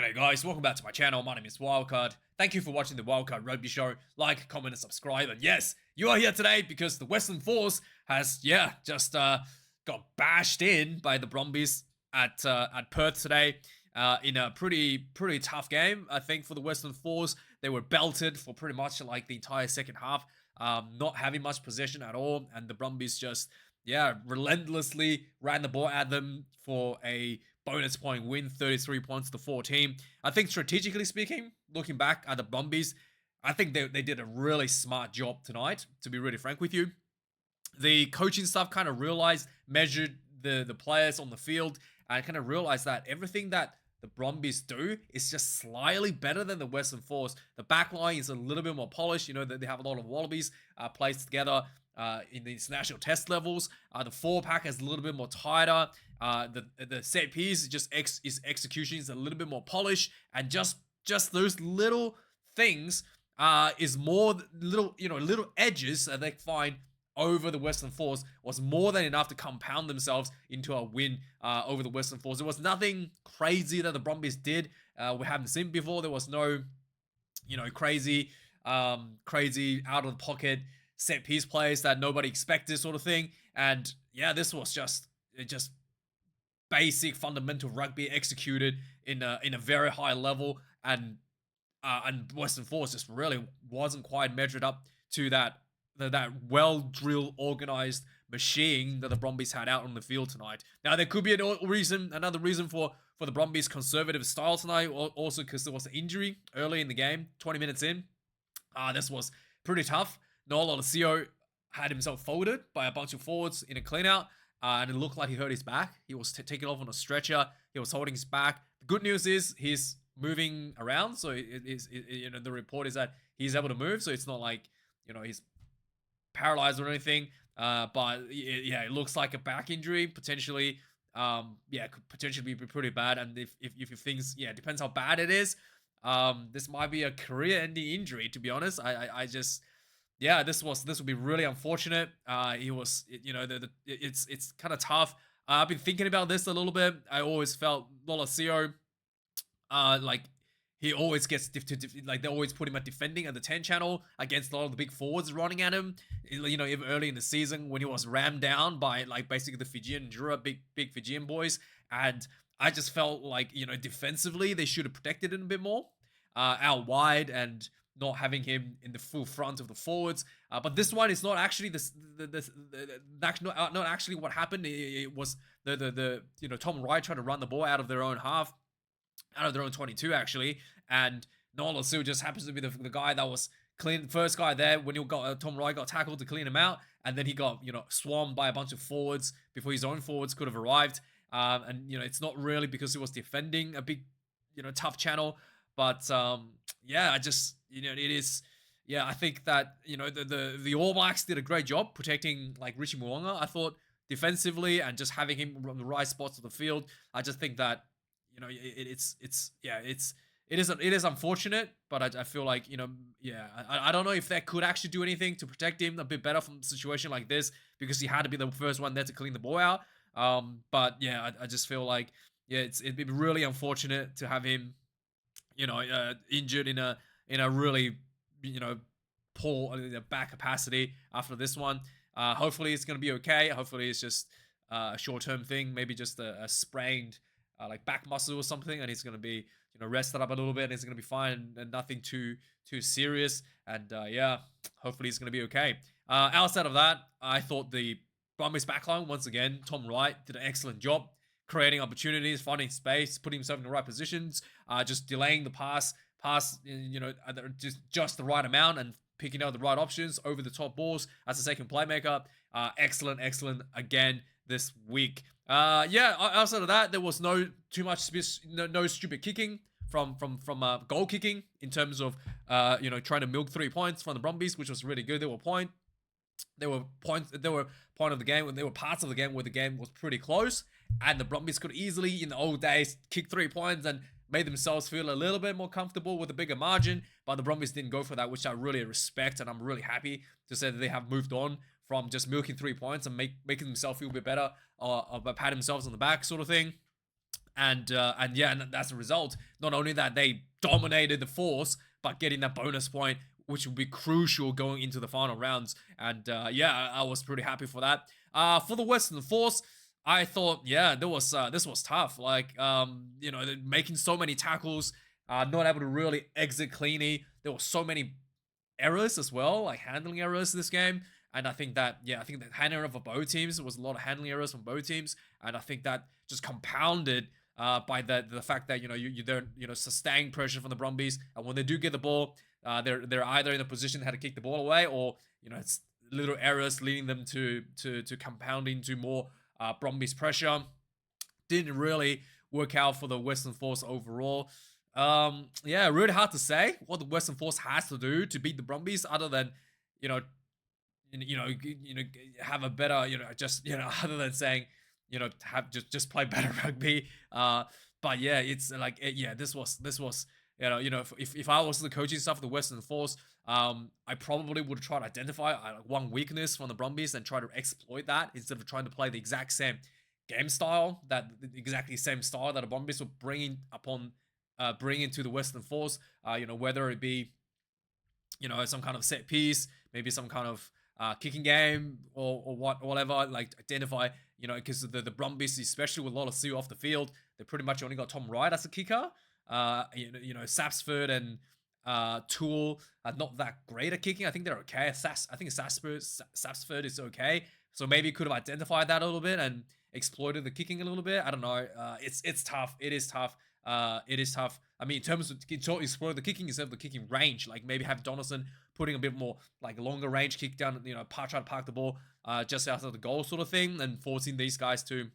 G'day guys, welcome back to my channel. My name is Wildcard. Thank you for watching the Wildcard Rugby Show. Like, comment, and subscribe. And yes, you are here today because the Western Force has, just got bashed in by the Brumbies at Perth today in a pretty tough game. I think for the Western Force, they were belted for pretty much like the entire second half, not having much possession at all, and the Brumbies just relentlessly ran the ball at them for a bonus point win, 33 points to 14. I think strategically speaking, looking back at the Brumbies, I think they did a really smart job tonight, to be really frank with you. The coaching staff kind of realized, measured the players on the field, and kind of realized that everything that the Brumbies do is just slightly better than the Western Force. The back line is a little bit more polished. You know, they have a lot of Wallabies placed together in the international test levels. The four pack is a little bit more tighter. The set piece is execution is a little bit more polished, and just those little things is more little edges that they find over the Western Force was more than enough to compound themselves into a win over the Western Force. There was nothing crazy that the Brumbies did. We haven't seen before. There was no, crazy out of the pocket set piece plays that nobody expected, sort of thing. And yeah, this was just basic fundamental rugby executed in a very high level, and Western Force just really wasn't quite measured up to that well drilled, organized machine that the Brumbies had out on the field tonight. Now there could be another reason for the Brumbies' conservative style tonight, also because there was an injury early in the game, 20 minutes in. This was pretty tough. Noel Olesio had himself folded by a bunch of forwards in a clean-out, and it looked like he hurt his back. He was taken off on a stretcher. He was holding his back. The good news is he's moving around, so the report is that he's able to move, so it's not like he's paralyzed or anything. But it looks like a back injury potentially. Could potentially be pretty bad, and if things depends how bad it is. This might be a career-ending injury, to be honest. This would be really unfortunate. It's kind of tough. I've been thinking about this a little bit. I always felt Lolosio, he always gets they always put him at defending at the 10 channel against a lot of the big forwards running at him. Even early in the season when he was rammed down by basically the Fijian Jura, big Fijian boys, and I just felt like defensively they should have protected him a bit more out wide and not having him in the full front of the forwards. But this one is not actually not actually what happened. It was Tom Wright trying to run the ball out of their own half, out of their own 22 actually, and Noel Asu just happens to be the guy that was first guy there when Tom Wright got tackled to clean him out, and then he got swarmed by a bunch of forwards before his own forwards could have arrived. And it's not really because he was defending a big tough channel, but it is. Yeah, I think that the All Blacks did a great job protecting Richie Mo'unga. I thought defensively and just having him on the right spots of the field. I just think that it is unfortunate, but I feel like I don't know if that could actually do anything to protect him a bit better from a situation like this, because he had to be the first one there to clean the ball out. But yeah, I just feel like it'd be really unfortunate to have him injured in a really poor back capacity after this one. Hopefully it's gonna be okay. Hopefully it's just a short-term thing, maybe just a sprained back muscle or something, and he's gonna be rested up a little bit, and he's gonna be fine, and nothing too serious. And hopefully it's gonna be okay. Outside of that, I thought the Brumbies backline, once again, Tom Wright did an excellent job creating opportunities, finding space, putting himself in the right positions, just delaying the pass, just the right amount, and picking out the right options over the top balls as a second playmaker. Excellent again this week. Outside of that, there was no stupid kicking from goal kicking in terms of trying to milk 3 points from the Brumbies, which was really good. There were parts of the game where the game was pretty close, and the Brumbies could easily, in the old days, kick 3 points and made themselves feel a little bit more comfortable with a bigger margin. But the Brumbies didn't go for that, which I really respect, and I'm really happy to say that they have moved on from just milking 3 points and making themselves feel a bit better, or pat themselves on the back sort of thing. And yeah, and that's the result. Not only that, they dominated the Force, but getting that bonus point, which will be crucial going into the final rounds. And yeah, I was pretty happy for that. For the Western Force, I thought, yeah, this was tough. Like, you know, making so many tackles, not able to really exit cleanly. There were so many errors as well, like handling errors this game. And I think that, yeah, I think that handling error for both teams, there was a lot of handling errors from both teams. And I think that just compounded by the fact that, you know, you don't, you know, sustain pressure from the Brumbies. And when they do get the ball, they're either in a position how to kick the ball away, or, you know, it's little errors leading them to compounding to more Brumbies pressure. Didn't really work out for the Western Force overall. Yeah, really hard to say what the Western Force has to do to beat the Brumbies, other than, you know, have a better, you know, just, you know, other than saying, you know, have just play better rugby. But yeah, it's like, yeah, this was, you know, if I was the coaching staff of the Western Force, I probably would try to identify one weakness from the Brumbies and try to exploit that instead of trying to play the exact same game style, that exactly same style that the Brumbies were bringing to the Western Force. You know, whether it be, you know, some kind of set piece, maybe some kind of kicking game, or whatever. Like, identify, you know, because the Brumbies, especially with a lot of Sue off the field, they pretty much only got Tom Wright as a kicker. You know, Sapsford and Toole are not that great at kicking. I think they're okay. I think Sapsford is okay. So maybe could have identified that a little bit and exploited the kicking a little bit. I don't know. It's tough. It is tough. It is tough. I mean, in terms of explore the kicking instead of the kicking range, like maybe have Donaldson putting a bit more like longer range kick down, you know, try to park the ball just outside the goal sort of thing, and forcing these guys to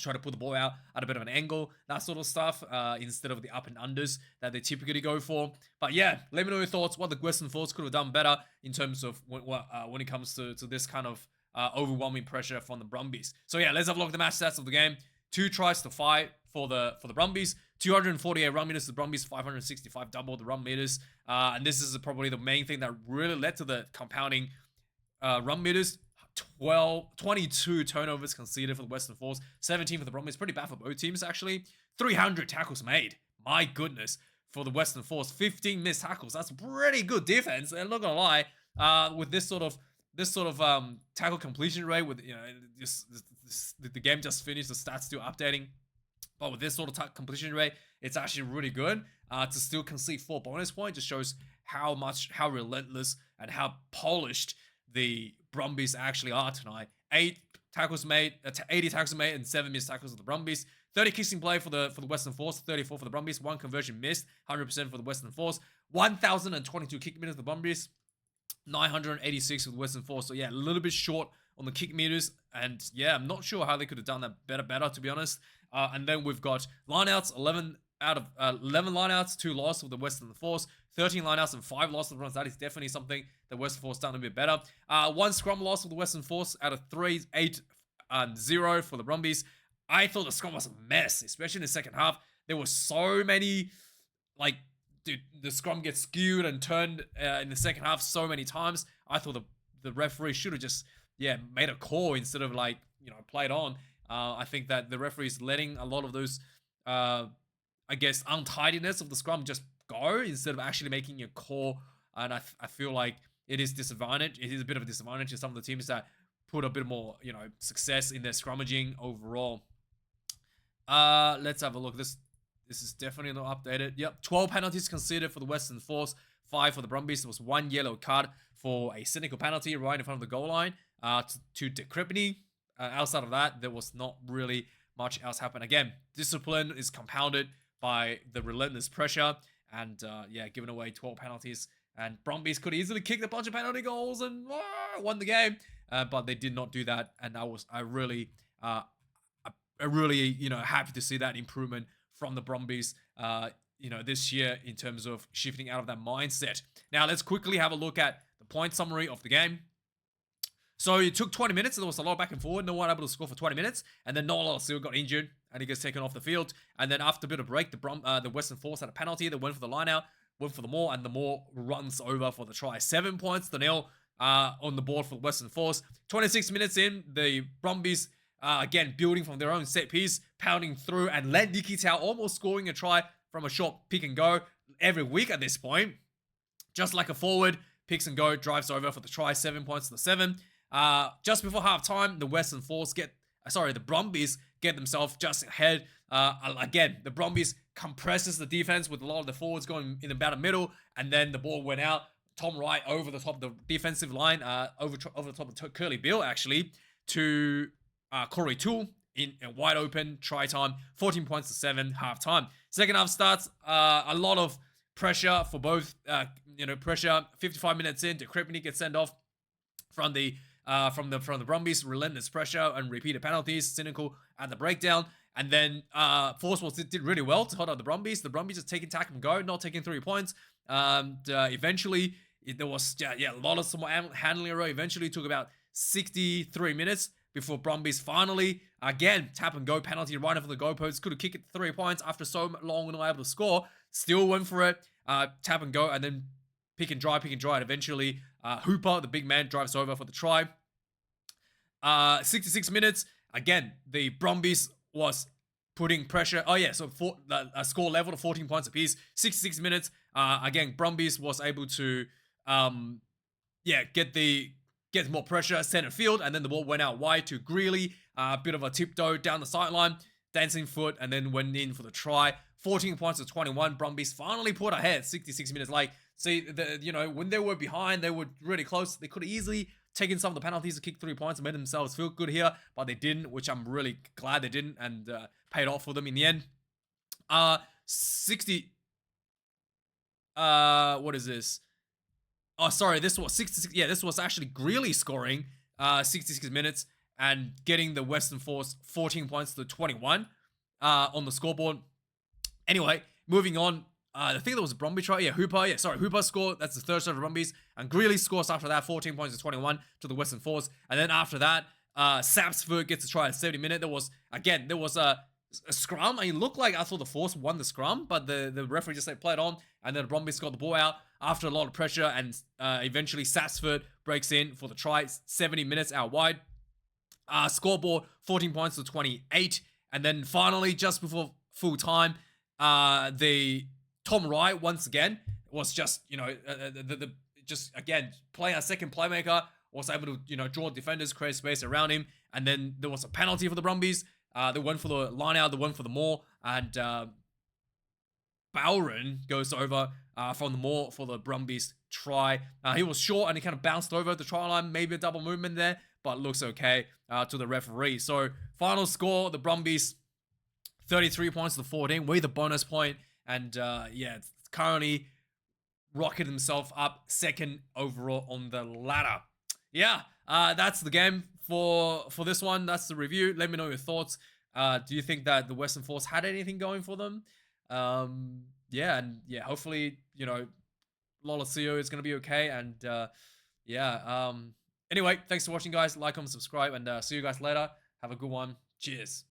try to put the ball out at a bit of an angle, that sort of stuff, instead of the up and unders that they typically go for. But yeah, let me know your thoughts, what the Western Force could have done better in terms of when it comes to this kind of overwhelming pressure from the Brumbies. So yeah, let's have a look at the match stats of the game. 2 tries to 5 for the Brumbies, 248 run meters to the Brumbies, 565 double the run meters. And this is probably the main thing that really led to the compounding run meters. 22 turnovers conceded for the Western Force, 17 for the Brumbies. Pretty bad for both teams, actually. 300 tackles made. My goodness. For the Western Force, 15 missed tackles. That's pretty good defense. And not gonna lie, with this sort of tackle completion rate, with, you know, the game just finished, the stats still updating. But with this sort of completion rate, it's actually really good. To still concede 4 bonus points just shows how relentless and how polished the Brumbies actually are tonight. 80 tackles made, and 7 missed tackles of the Brumbies. 30 kicks in play for the Western Force, 34 for the Brumbies. 1 conversion missed, 100% for the Western Force. 1,022 kick meters for the Brumbies, 986 for the Western Force. So yeah, a little bit short on the kick meters, and yeah, I'm not sure how they could have done that better, to be honest. And then we've got lineouts, 11 out of 11 lineouts, 2 loss for the Western Force, 13 lineouts and 5 losses of runs. That is definitely something the Western Force done a bit better. 1 scrum loss for the Western Force out of 3, 8 and 0 for the Brumbies. I thought the scrum was a mess, especially in the second half. There were so many, like, dude, the scrum gets skewed and turned in the second half so many times. I thought the referee should have just, yeah, made a call instead of, like, you know, played on. I think that the referee is letting a lot of those, I guess, untidiness of the scrum just go instead of actually making a call. And I feel like it is disadvantage. It is a bit of a disadvantage to some of the teams that put a bit more, you know, success in their scrummaging overall. Let's have a look. This is definitely not updated. Yep, 12 penalties considered for the Western Force, 5 for the Brumbies. There was 1 yellow card for a cynical penalty right in front of the goal line to De Crepini. Outside of that, there was not really much else happen. Again, discipline is compounded by the relentless pressure, and yeah, giving away 12 penalties. And Brumbies could easily kick a bunch of penalty goals and won the game, but they did not do that. And I really, you know, happy to see that improvement from the Brumbies, you know, this year in terms of shifting out of that mindset. Now, let's quickly have a look at the point summary of the game. So it took 20 minutes. There was a lot of back and forward. No one able to score for 20 minutes. And then Noel still got injured and he gets taken off the field. And then after a bit of break, the Western Force had a penalty. They went for the line out, went for the maul, and the maul runs over for the try. 7 points to nil on the board for the Western Force. 26 minutes in, the Brumbies again, building from their own set piece, pounding through, and let Nikki Tao almost scoring a try from a short pick and go every week at this point. Just like a forward, picks and go, drives over for the try, 7 points to the 7. Just before halftime, the Brumbies get themselves just ahead. Again, the Brumbies compresses the defense with a lot of the forwards going in about the middle, and then the ball went out. Tom Wright over the top of the defensive line, over the top of Curly Bill, actually, to Corey Toole in a wide open try time, 14 points to 7, halftime. Second half starts, a lot of pressure for both, pressure. 55 minutes in, Kripnik gets sent off from the Brumbies, relentless pressure and repeated penalties, cynical at the breakdown. And then Force did really well to hold out the Brumbies. The Brumbies just taking tack and go, not taking 3 points. Eventually, there was a lot of small handling error. Eventually, took about 63 minutes before Brumbies finally, again, tap and go penalty right over the goalpost. Could have kicked it 3 points after so long not able to score. Still went for it, tap and go, and then pick and dry, and eventually Hooper, the big man, drives over for the try. 66 minutes. Again, the Brumbies was putting pressure. So a score level of 14 points apiece. 66 minutes. Again, Brumbies was able to, get more pressure, center field, and then the ball went out wide to Greeley. A bit of a tiptoe down the sideline, dancing foot, and then went in for the try. 14 points to 21. Brumbies finally put ahead. 66 minutes. When they were behind, they were really close. They could have easily taken some of the penalties to kick 3 points and made themselves feel good here, but they didn't, which I'm really glad they didn't, and paid off for them in the end. What is this? Oh, sorry, this was 66. Yeah, this was actually Greeley scoring 66 minutes and getting the Western Force 14 points to 21 on the scoreboard. Anyway, moving on. I think there was a Brumbies try. Yeah, Hooper. Yeah, sorry, Hooper scored. That's the third shot of Brumbies. And Greeley scores after that, 14 points to 21 to the Western Force. And then after that, Sapsford gets a try at 70 minutes. There was a scrum. It looked like I thought the Force won the scrum, but the referee just said play it on. And then the Brumbies got the ball out after a lot of pressure. And eventually Sapsford breaks in for the try, 70 minutes out wide. Scoreboard, 14 points to 28. And then finally, just before full time, the Tom Wright once again was just, playing a second playmaker, was able to, draw defenders, create space around him. And then there was a penalty for the Brumbies. They went for the line out, they went for the maul, and Bowron goes over from the maul for the Brumbies try. He was short and he kind of bounced over the try line, maybe a double movement there, but looks okay to the referee. So final score, the Brumbies 33 points to 14 with a bonus point. And it's currently rocketed himself up second overall on the ladder. That's the game for this one. That's the review. Let me know your thoughts. Do you think that the Western Force had anything going for them? Hopefully, Lolosio is going to be okay. And anyway, thanks for watching, guys. Like, comment, subscribe, and see you guys later. Have a good one. Cheers.